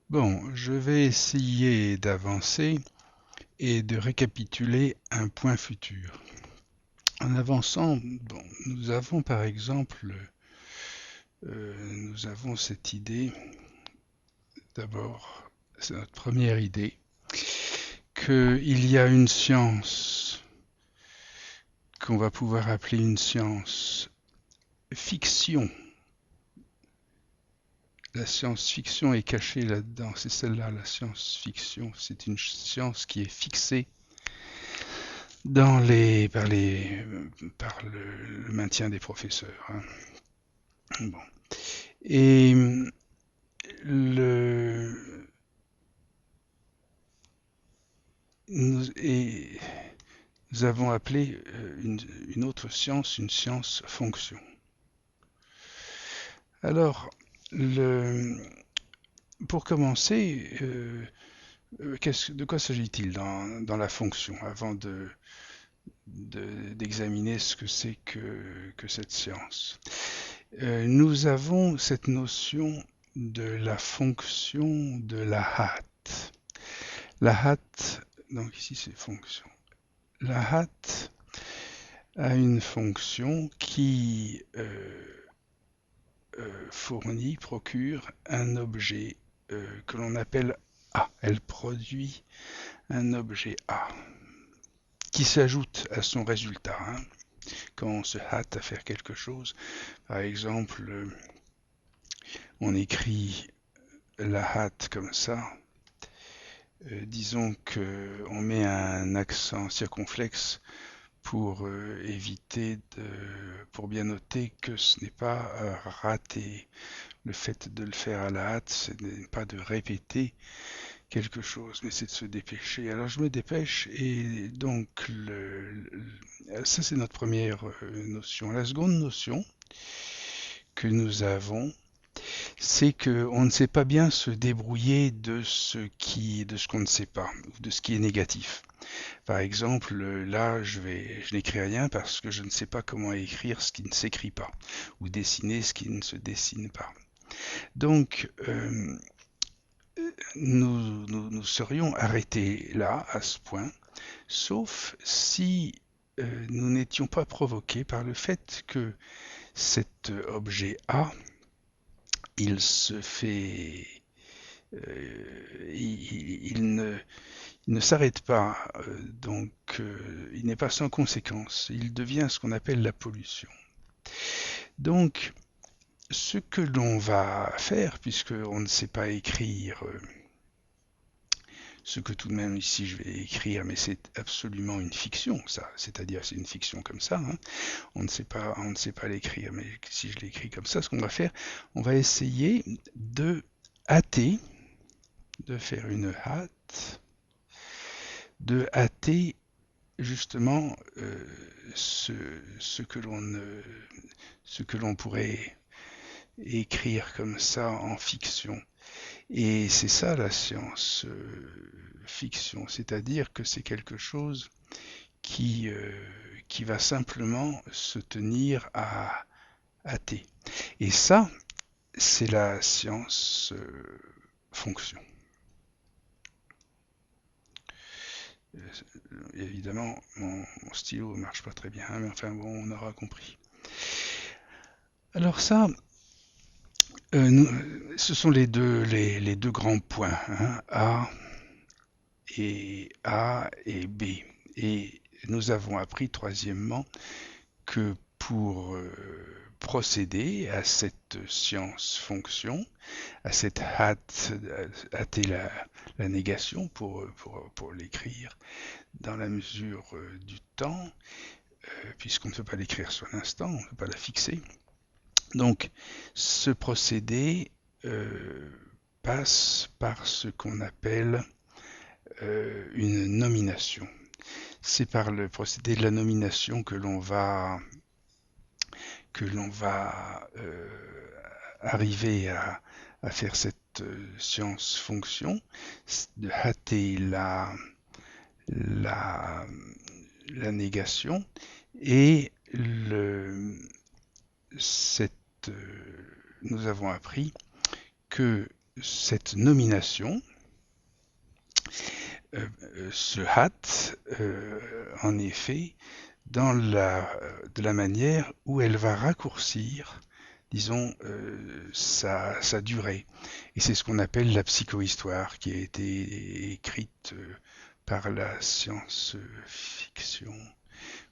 Bon, je vais essayer d'avancer et de récapituler un point futur. En avançant, bon, nous avons par exemple, nous avons cette idée, d'abord, c'est notre première idée, qu'il y a une science qu'on va pouvoir appeler une science fiction. La science-fiction est cachée là-dedans, c'est celle-là, la science-fiction. C'est une science qui est fixée par le maintien des professeurs, hein. Bon. Et le, et nous avons appelé une autre science une science fonction. Alors, le, pour commencer, de quoi s'agit-il dans la fonction avant d'examiner ce que c'est que cette science? Nous avons cette notion de la fonction de la hâte. La hâte, donc ici c'est fonction. La hâte a une fonction qui procure un objet que l'on appelle A. Elle produit un objet A qui s'ajoute à son résultat, hein. Quand on se hâte à faire quelque chose, par exemple, on écrit la hâte comme ça. Disons qu'on met un accent circonflexe pour pour bien noter que ce n'est pas raté. Le fait de le faire à la hâte, ce n'est pas de répéter quelque chose, mais c'est de se dépêcher. Alors je me dépêche et donc ça c'est notre première notion. La seconde notion que nous avons, c'est qu'on ne sait pas bien se débrouiller de ce qu'on ne sait pas, de ce qui est négatif. Par exemple, là, je n'écris rien parce que je ne sais pas comment écrire ce qui ne s'écrit pas, ou dessiner ce qui ne se dessine pas. Donc, nous serions arrêtés là, à ce point, sauf si nous n'étions pas provoqués par le fait que cet objet A, il se fait... il ne s'arrête pas, donc il n'est pas sans conséquence. Il devient ce qu'on appelle la pollution. Donc, ce que l'on va faire, puisqu'on ne sait pas écrire ce que tout de même ici je vais écrire, mais c'est absolument une fiction, ça. C'est-à-dire, c'est une fiction comme ça, hein. On ne sait pas l'écrire, mais si je l'écris comme ça, ce qu'on va faire, on va essayer de hâter, de faire une hâte, de hâter justement ce, ce que ce que l'on pourrait écrire comme ça en fiction. Et c'est ça la science fiction, c'est-à-dire que c'est quelque chose qui va simplement se tenir à T. Et ça, c'est la science fonction. Évidemment, mon stylo ne marche pas très bien, hein, mais enfin bon, on aura compris. Alors ça, ce sont les deux grands points, hein, A et B. Et nous avons appris, troisièmement, que pour procéder à cette science-fonction, à cette hâter la négation pour l'écrire dans la mesure du temps, puisqu'on ne peut pas l'écrire sur l'instant, on ne peut pas la fixer. Donc, ce procédé euh, passe par ce qu'on appelle une nomination. C'est par le procédé de la nomination que l'on va arriver à faire cette science-fonction, de hâter la, la négation et cette, nous avons appris que cette nomination se hâte, en effet, de la manière où elle va raccourcir, disons, sa durée. Et c'est ce qu'on appelle la psychohistoire, qui a été écrite par la science-fiction,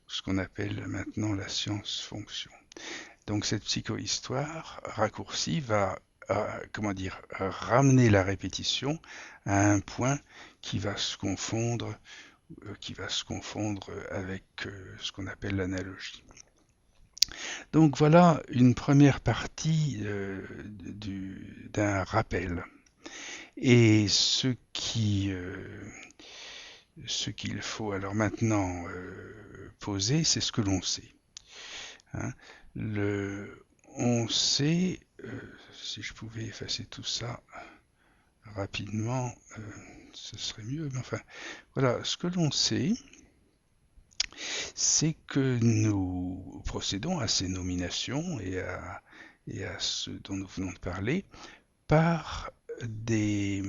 ce qu'on appelle maintenant la science-fonction. Donc cette psychohistoire raccourcie va, comment dire, ramener la répétition à un point qui va se confondre, avec ce qu'on appelle l'analogie. Donc voilà une première partie d'un rappel. Et ce qu'il faut alors maintenant poser, c'est ce que l'on sait. Hein. On sait, si je pouvais effacer tout ça rapidement, ce serait mieux. Mais enfin, voilà, ce que l'on sait, c'est que nous procédons à ces nominations et à ce dont nous venons de parler par des,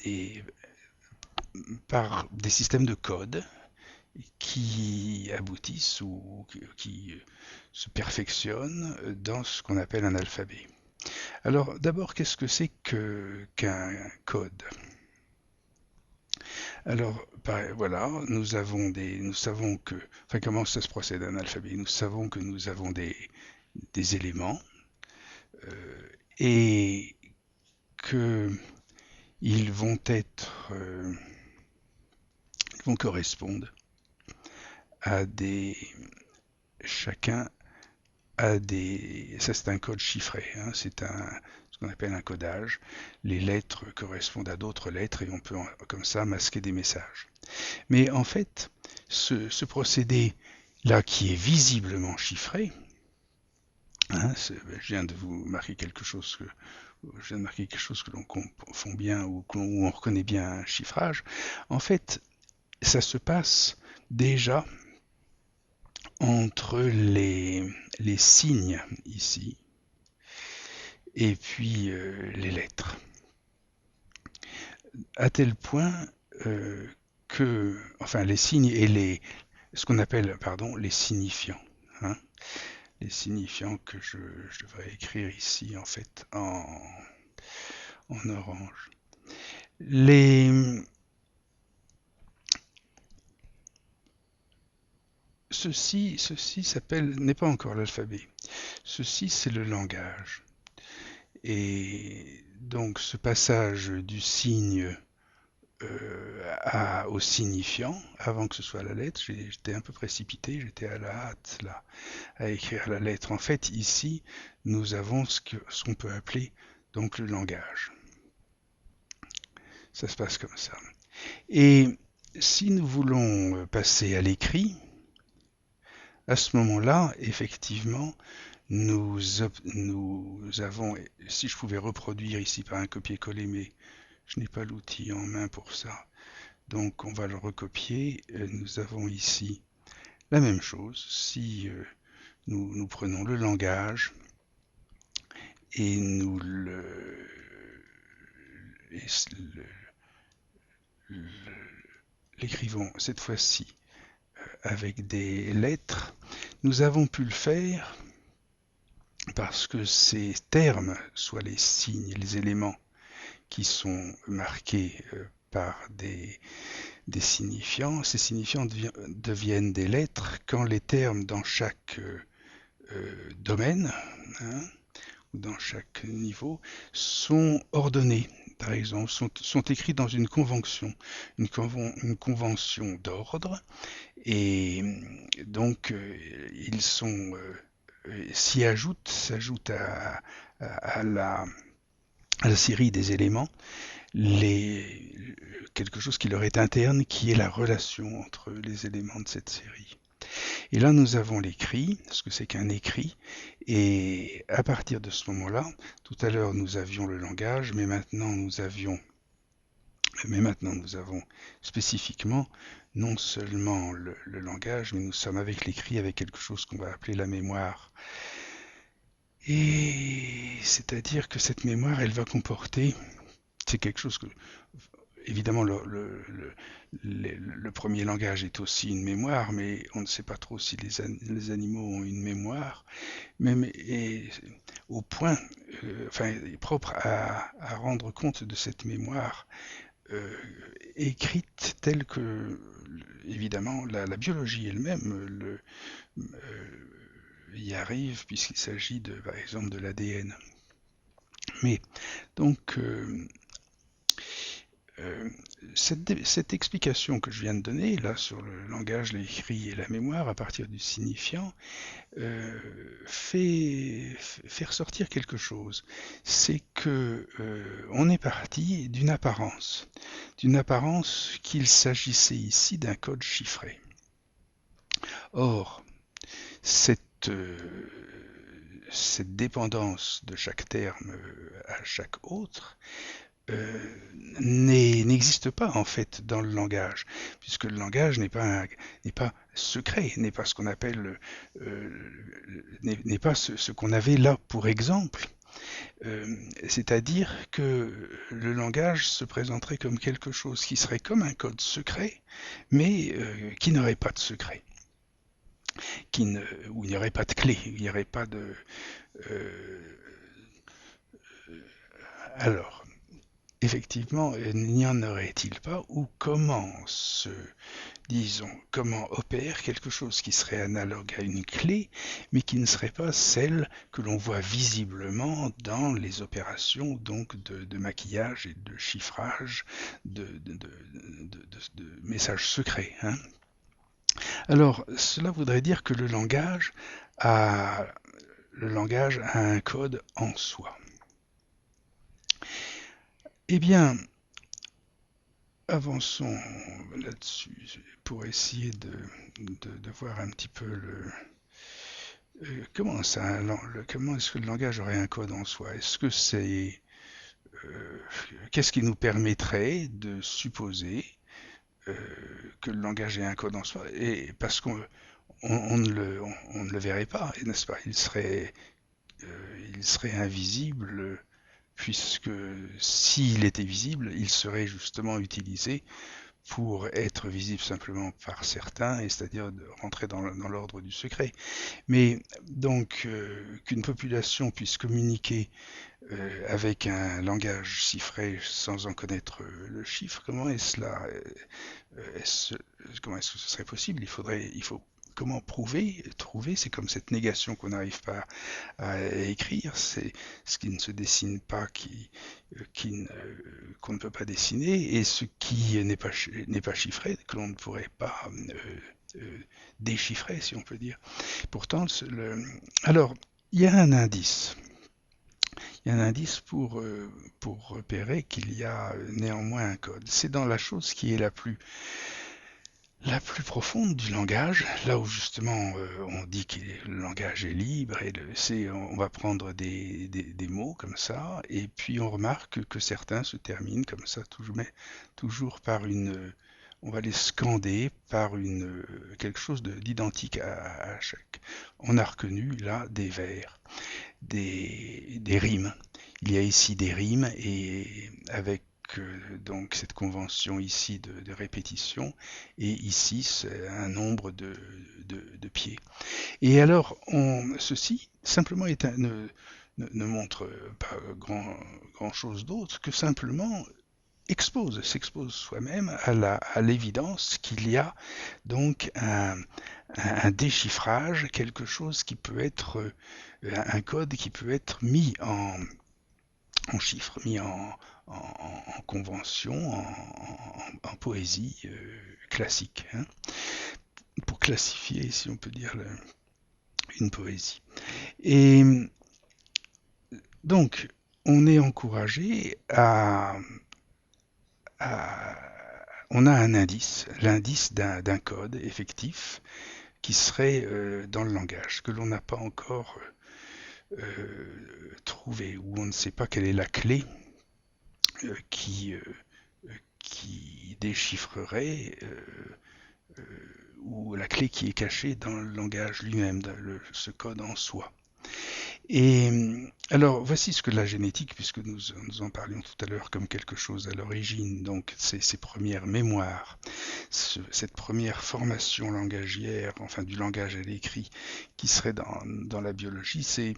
des, par des systèmes de code qui aboutissent ou qui se perfectionnent dans ce qu'on appelle un alphabet. Alors d'abord, qu'est-ce que c'est qu'un code? Alors voilà, nous savons que, enfin comment ça se procède un alphabet? Nous savons que nous avons des éléments et que ils vont être, ils vont correspondre à des, chacun a des, ça c'est un code chiffré, hein, ce qu'on appelle un codage. Les lettres correspondent à d'autres lettres et on peut comme ça masquer des messages. Mais en fait, ce procédé-là qui est visiblement chiffré, hein, je viens de vous marquer quelque chose que je viens de marquer quelque chose que l'on confond bien ou où on reconnaît bien un chiffrage. En fait, ça se passe déjà entre les signes ici et puis les lettres, à tel point que, enfin, les signes et ce qu'on appelle, pardon, les signifiants, hein, les signifiants que je devrais écrire ici en fait en orange. Les, ceci n'est pas encore l'alphabet. Ceci, c'est le langage. Et donc, ce passage du signe au signifiant, avant que ce soit la lettre, j'étais un peu précipité, j'étais à la hâte là, à écrire la lettre. En fait, ici, nous avons ce qu'on peut appeler donc le langage. Ça se passe comme ça. Et si nous voulons passer à l'écrit, à ce moment-là, effectivement, nous avons, si je pouvais reproduire ici par un copier-coller, mais je n'ai pas l'outil en main pour ça, donc on va le recopier. Nous avons ici la même chose. Si nous prenons le langage et nous l'écrivons cette fois-ci avec des lettres, nous avons pu le faire parce que ces termes, soit les signes, les éléments qui sont marqués par des signifiants, ces signifiants deviennent des lettres quand les termes dans chaque domaine, hein, ou dans chaque niveau, sont ordonnés. Par exemple, sont écrits dans une convention, une convention d'ordre, et donc ils sont s'ajoutent à la série des éléments quelque chose qui leur est interne, qui est la relation entre les éléments de cette série. Et là, nous avons l'écrit, ce que c'est qu'un écrit, et à partir de ce moment-là, tout à l'heure nous avions le langage, mais maintenant nous avons spécifiquement non seulement le langage, mais nous sommes avec l'écrit, avec quelque chose qu'on va appeler la mémoire. Et c'est-à-dire que cette mémoire, elle va comporter, c'est quelque chose que, évidemment, le premier langage est aussi une mémoire, mais on ne sait pas trop si les animaux ont une mémoire, même et, au point, enfin, propre à rendre compte de cette mémoire euh, écrite telle que, évidemment, la biologie elle-même y arrive, puisqu'il s'agit de, par exemple, de l'ADN. Mais donc, euh, cette explication que je viens de donner, là, sur le langage, l'écrit et la mémoire, à partir du signifiant, euh, fait ressortir quelque chose. C'est que on est parti d'une apparence qu'il s'agissait ici d'un code chiffré. Or, cette, euh, cette dépendance de chaque terme à chaque autre euh, n'existe pas en fait dans le langage, puisque le langage n'est pas secret, n'est pas ce qu'on appelle, n'est pas ce qu'on avait là pour exemple. C'est-à-dire que le langage se présenterait comme quelque chose qui serait comme un code secret, mais qui n'aurait pas de secret, où il n'y aurait pas de clé, il n'y aurait pas de... euh, alors, effectivement, n'y en aurait-il pas, ou disons, comment opère quelque chose qui serait analogue à une clé, mais qui ne serait pas celle que l'on voit visiblement dans les opérations donc de maquillage et de chiffrage de messages secrets, hein. Alors, cela voudrait dire que a, le langage a un code en soi. Eh bien, avançons là-dessus pour essayer de voir un petit peu comment ça, comment est-ce que le langage aurait un code en soi? Est-ce que c'est euh, qu'est-ce qui nous permettrait de supposer euh, que le langage ait un code en soi? Et parce on ne le verrait pas, n'est-ce pas? Il serait invisible, puisque s'il était visible, il serait justement utilisé pour être visible simplement par certains, et c'est-à-dire de rentrer dans l'ordre du secret. Mais donc qu'une population puisse communiquer avec un langage chiffré sans en connaître le chiffre, comment est-ce que ce serait possible? Il faut comment trouver, c'est comme cette négation qu'on n'arrive pas à écrire, c'est ce qui ne se dessine pas qu'on ne peut pas dessiner, et ce qui n'est pas chiffré, que l'on ne pourrait pas déchiffrer, si on peut dire. Pourtant, alors, il y a un indice. Il y a un indice pour repérer qu'il y a néanmoins un code. C'est dans la chose qui est la plus profonde du langage, là où justement on dit que le langage est libre, et on va prendre des mots comme ça, et puis on remarque que certains se terminent comme ça, toujours par on va les scander par quelque chose d'identique à chaque. On a reconnu là des vers, des rimes. Il y a ici des rimes, et avec donc cette convention ici de répétition, et ici c'est un nombre de pieds. Et alors ceci simplement ne montre pas grand chose d'autre que simplement s'expose soi-même à l'évidence qu'il y a donc un déchiffrage, quelque chose qui peut être un code qui peut être mis en chiffres, mis en convention, en poésie classique, hein, pour classifier, si on peut dire, une poésie. Et donc, on est encouragé à on a un indice, l'indice d'un code effectif qui serait dans le langage, que l'on n'a pas encore trouvé, où on ne sait pas quelle est la clé euh, qui, euh, qui déchiffrerait ou la clé qui est cachée dans le langage lui-même, ce code en soi. Et alors, voici ce que la génétique, puisque nous en parlions tout à l'heure comme quelque chose à l'origine, donc ces premières mémoires, cette première formation langagière, enfin du langage à l'écrit, qui serait dans la biologie, c'est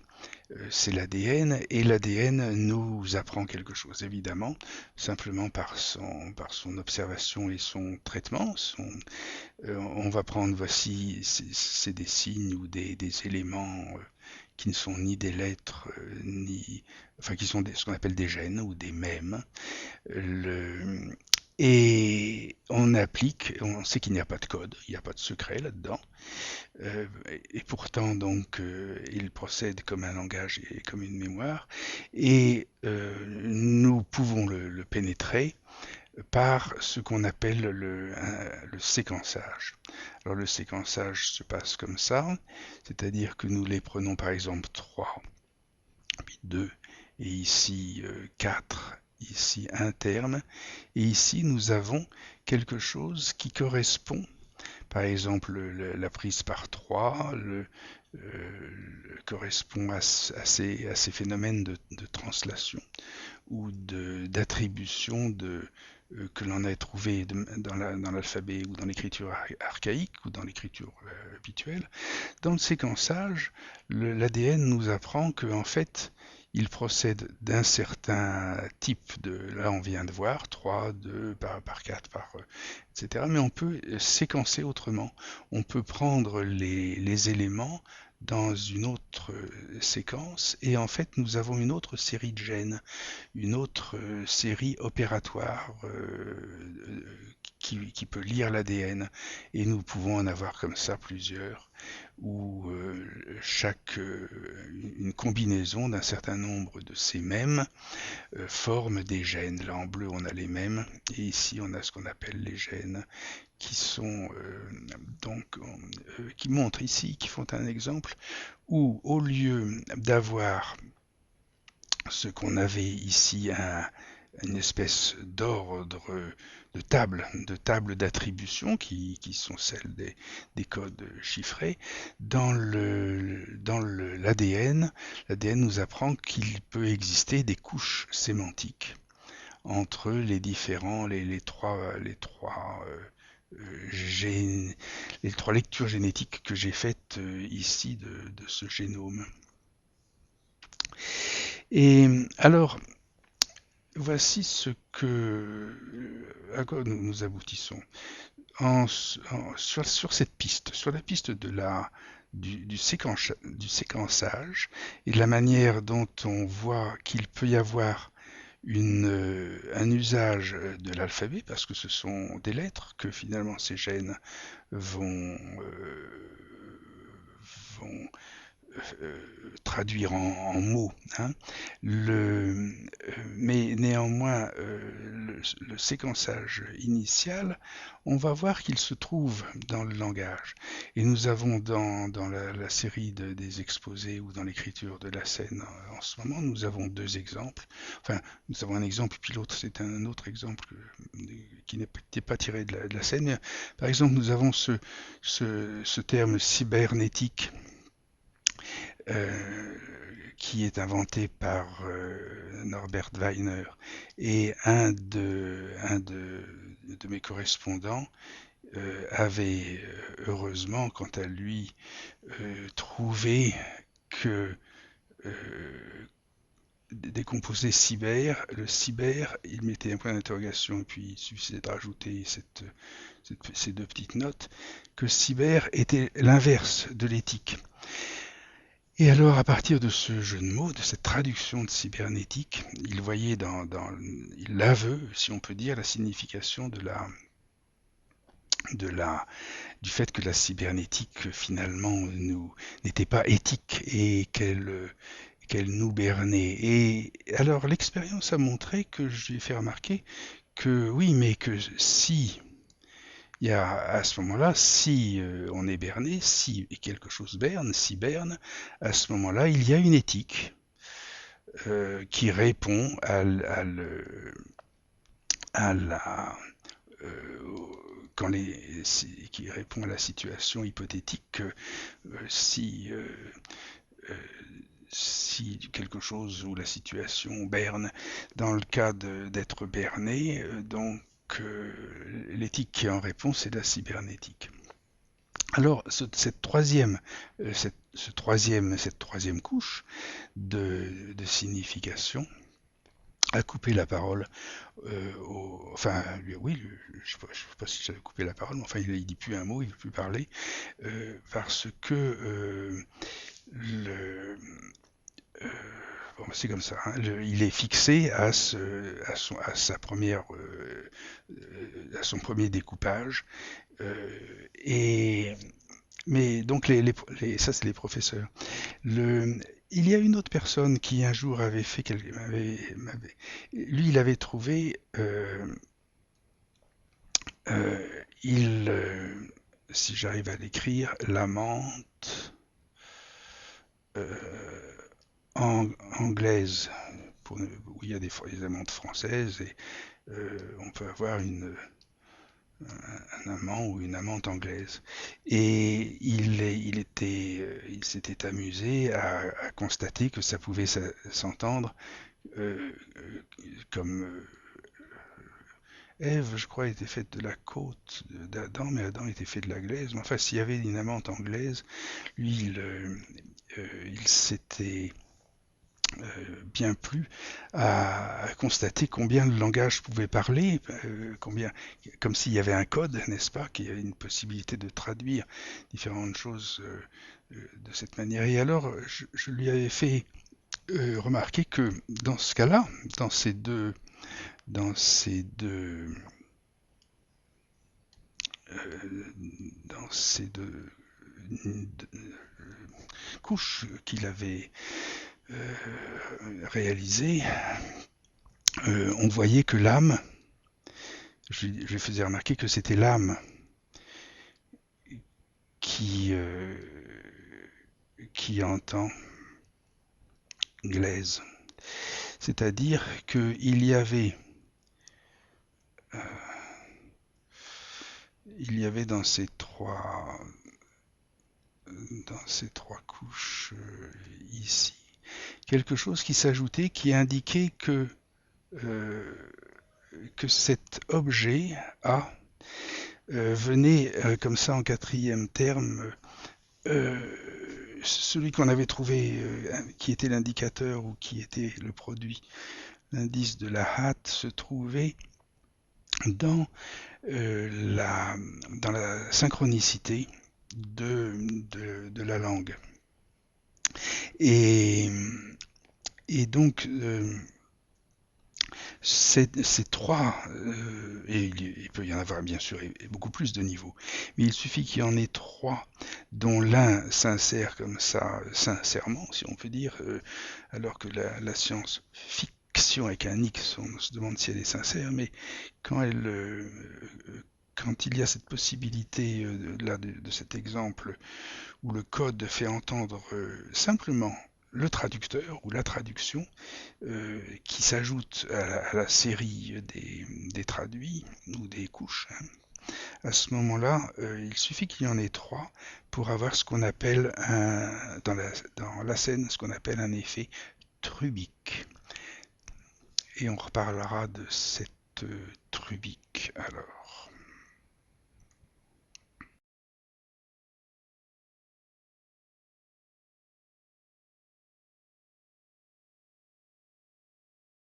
l'ADN, et l'ADN nous apprend quelque chose, évidemment, simplement par son observation et son traitement. On va prendre, voici, c'est des signes ou des éléments qui ne sont ni des lettres, enfin qui sont ce qu'on appelle des gènes ou des mèmes. Le, et on applique, on sait qu'il n'y a pas de code, il n'y a pas de secret là-dedans. Euh, et pourtant, donc, il procède comme un langage et comme une mémoire. Et nous pouvons le pénétrer par ce qu'on appelle le séquençage. Alors le séquençage se passe comme ça, c'est-à-dire que nous les prenons par exemple 3, puis 2, et ici 4, ici un terme, et ici nous avons quelque chose qui correspond, par exemple la prise par 3 correspond à ces phénomènes de translation ou d'attribution que l'on a trouvé dans l'alphabet ou dans l'écriture archaïque ou dans l'écriture habituelle. Dans le séquençage, l'ADN nous apprend qu'en fait, il procède d'un certain type de, là on vient de voir, 3, 2, par 4, etc. Mais on peut séquencer autrement. On peut prendre les éléments dans une autre séquence et en fait nous avons une autre série de gènes, une autre série opératoire qui peut lire l'ADN et nous pouvons en avoir comme ça plusieurs où une combinaison d'un certain nombre de ces mêmes forme des gènes. Là en bleu on a les mêmes et ici on a ce qu'on appelle les gènes qui sont qui montrent ici, qui font un exemple où au lieu d'avoir ce qu'on avait ici une espèce d'ordre de table d'attribution qui sont celles des codes chiffrés. Dans l'ADN, l'ADN nous apprend qu'il peut exister des couches sémantiques entre les les trois lectures génétiques que j'ai faites ici de ce génome. Et alors, voici à quoi nous aboutissons. Sur cette piste, sur la piste du séquençage et de la manière dont on voit qu'il peut y avoir un usage de l'alphabet, parce que ce sont des lettres que finalement ces gènes vont traduire en mots. Hein. Mais néanmoins, le séquençage initial, on va voir qu'il se trouve dans le langage. Et nous avons dans la série des exposés ou dans l'écriture de la scène en ce moment, nous avons deux exemples. Enfin, nous avons un exemple, puis l'autre, c'est un autre exemple qui n'était pas tiré de la scène. Mais, par exemple, nous avons ce terme cybernétique euh, qui est inventé par Norbert Weiner. Et de mes correspondants avait heureusement, quant à lui, trouvé que des composés cyber, le cyber, il mettait un point d'interrogation et puis il suffisait de rajouter ces deux petites notes, que cyber était l'inverse de l'éthique. Et alors, à partir de ce jeu de mots, de cette traduction de cybernétique, il voyait il aveu, si on peut dire, la signification de la, du fait que la cybernétique, finalement, n'était pas éthique et qu'elle nous bernait. Et alors, l'expérience a montré que je lui ai fait remarquer que oui, mais que si il y a à ce moment-là, si on est berné, si quelque chose berne, si berne, à ce moment-là, il y a une éthique qui répond à la quand qui répond à la situation hypothétique que si si quelque chose ou la situation berne, dans le cas d'être berné, l'éthique qui en répond, c'est la cybernétique. Alors, cette troisième couche de signification a coupé la parole enfin, oui, je sais pas si j'avais coupé la parole, mais enfin, il dit plus un mot, il veut plus parler, parce que le, euh, bon, c'est comme ça, hein, il est fixé à son premier découpage, et mais donc ça c'est les professeurs. Le, il y a une autre personne qui un jour avait fait lui il avait trouvé il si j'arrive à l'écrire, l'amante euh, anglaise où il y a des amantes françaises et on peut avoir un amant ou une amante anglaise. Et il s'était amusé à constater que ça pouvait s'entendre euh, comme Ève, je crois, était faite de la côte d'Adam, mais Adam était fait de la glaise. Mais enfin, s'il y avait une amante anglaise, lui, il s'était bien plu à constater combien le langage pouvait parler, comme s'il y avait un code, n'est-ce pas, qu'il y avait une possibilité de traduire différentes choses de cette manière. Et alors, je lui avais fait remarquer que dans ce cas-là, dans ces deux, dans ces deux couches qu'il avait réalisées, on voyait que l'âme, je faisais remarquer que c'était l'âme qui, euh, qui entend Glaise. C'est-à-dire qu'il y avait, il y avait dans ces trois couches ici, quelque chose qui s'ajoutait, qui indiquait euh, que cet objet A venait comme ça en quatrième terme, celui qu'on avait trouvé, qui était l'indicateur ou qui était le produit, l'indice de la hâte, se trouvait dans, dans la synchronicité de la langue. Et, et donc, ces trois, et il peut y en avoir bien sûr et beaucoup plus de niveaux, mais il suffit qu'il y en ait trois dont l'un s'insère comme ça, sincèrement, si on peut dire, alors que la science-fiction avec un X, on se demande si elle est sincère, mais quand quand il y a cette possibilité là de cet exemple où le code fait entendre simplement le traducteur ou la traduction qui s'ajoute à la série des traduits ou des couches, hein. À ce moment-là, il suffit qu'il y en ait trois pour avoir ce qu'on appelle dans la scène ce qu'on appelle un effet trubique. Et on reparlera de cette trubique alors.